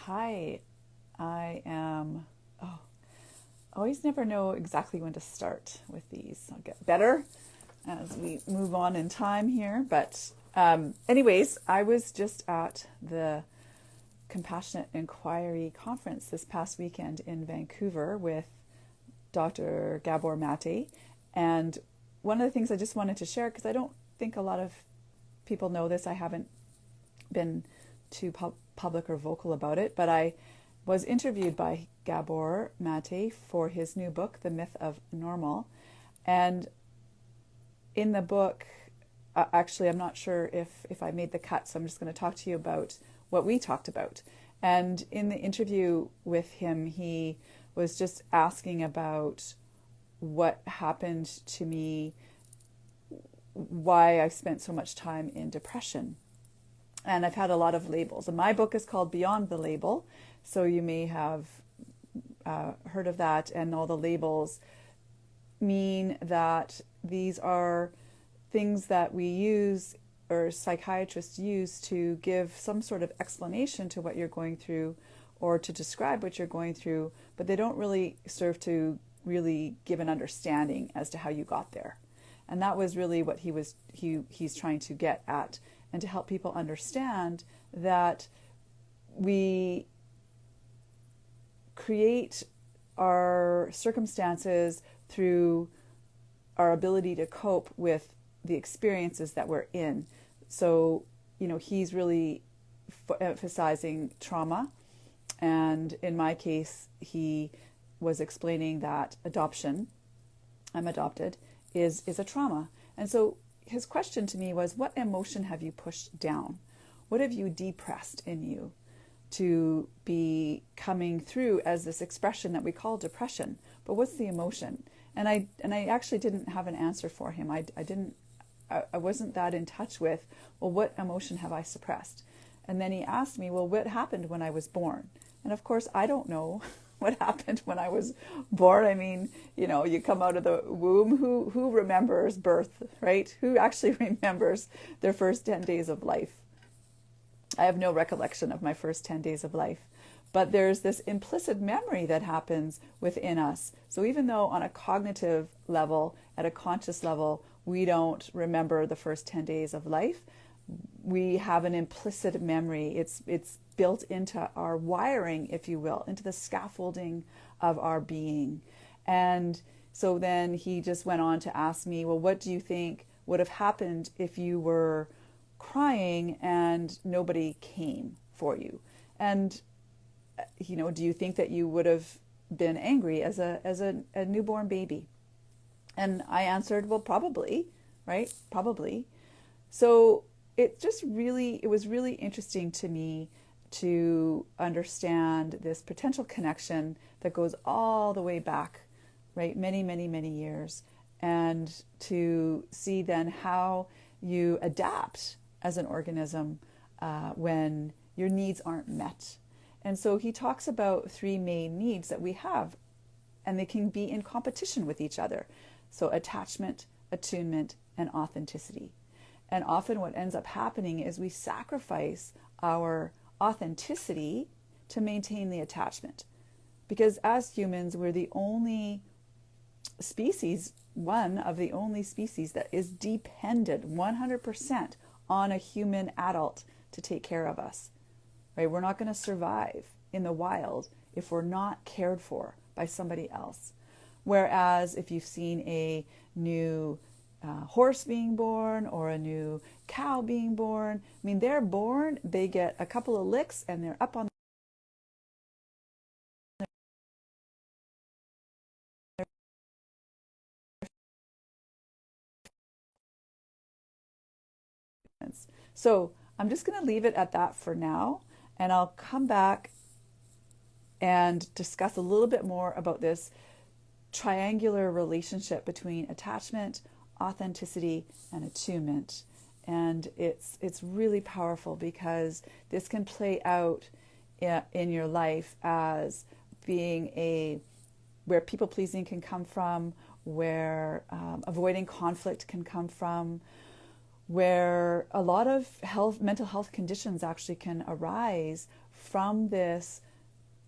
Hi, I am. Oh, I always never know exactly when to start with these. I'll get better as we move on in time here. Anyways, I was just at the Compassionate Inquiry Conference this past weekend in Vancouver with Dr. Gabor Mate. And one of the things I just wanted to share, because I don't think a lot of people know this, I haven't been too public or vocal about it, but I was interviewed by Gabor Mate for his new book, The Myth of Normal. And in the book, actually, I'm not sure if I made the cut, so I'm just going to talk to you about what we talked about. And in the interview with him, he was just asking about what happened to me, why I spent so much time in depression. And I've had a lot of labels. And my book is called Beyond the Label, so you may have heard of that. And all the labels mean that these are things that we use or psychiatrists use to give some sort of explanation to what you're going through or to describe what you're going through, but they don't really serve to really give an understanding as to how you got there. And that was really what he's trying to get at, and to help people understand that we create our circumstances through our ability to cope with the experiences that we're in. So, he's really emphasizing trauma. And in my case, he was explaining that adoption, I'm adopted, is a trauma. And so his question to me was, what emotion have you pushed down? What have you depressed in you to be coming through as this expression that we call depression? But what's the emotion? And I actually didn't have an answer for him. I wasn't that in touch with, well, what emotion have I suppressed? And then he asked me, well, what happened when I was born? And of course, I don't know what happened when I was born. I mean, you come out of the womb, who remembers birth, right? Who actually remembers their first 10 days of life? I have no recollection of my first 10 days of life. But there's this implicit memory that happens within us. So even though on a cognitive level, at a conscious level, we don't remember the first 10 days of life, we have an implicit memory. It's built into our wiring, if you will, into the scaffolding of our being. And so then he just went on to ask me, well, what do you think would have happened if you were crying and nobody came for you? And do you think that you would have been angry as a newborn baby? And I answered, well, probably, right? Probably. So it was really interesting to me to understand this potential connection that goes all the way back, right? Many, many, many years. And to see then how you adapt as an organism when your needs aren't met. And so he talks about three main needs that we have, and they can be in competition with each other. So attachment, attunement, and authenticity. And often what ends up happening is we sacrifice our authenticity to maintain the attachment. Because as humans, we're the only species, one of the only species that is dependent 100% on a human adult to take care of us. Right? We're not going to survive in the wild if we're not cared for by somebody else. Whereas if you've seen a new horse being born or a new cow being born, I mean, they're born, they get a couple of licks and they're up on their fence. So I'm just going to leave it at that for now, and I'll come back and discuss a little bit more about this triangular relationship between attachment, authenticity, and attunement. And it's really powerful because this can play out in your life as being where people pleasing can come from, where avoiding conflict can come from, where a lot of mental health conditions actually can arise from this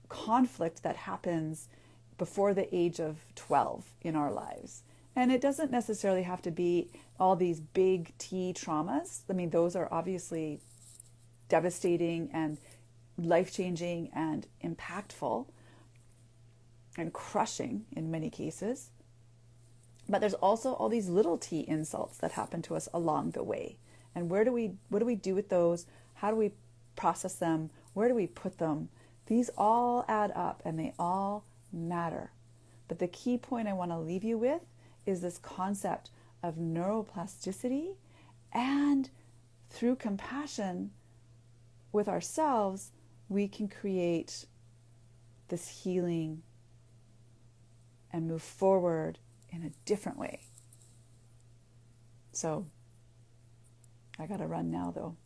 conflict that happens before the age of 12 in our lives. And it doesn't necessarily have to be all these big T traumas. I mean, those are obviously devastating and life-changing and impactful and crushing in many cases. But there's also all these little T insults that happen to us along the way. And what do we do with those? How do we process them? Where do we put them? These all add up and they all matter. But the key point I want to leave you with is this concept of neuroplasticity, and through compassion with ourselves, we can create this healing and move forward in a different way. So I gotta run now though.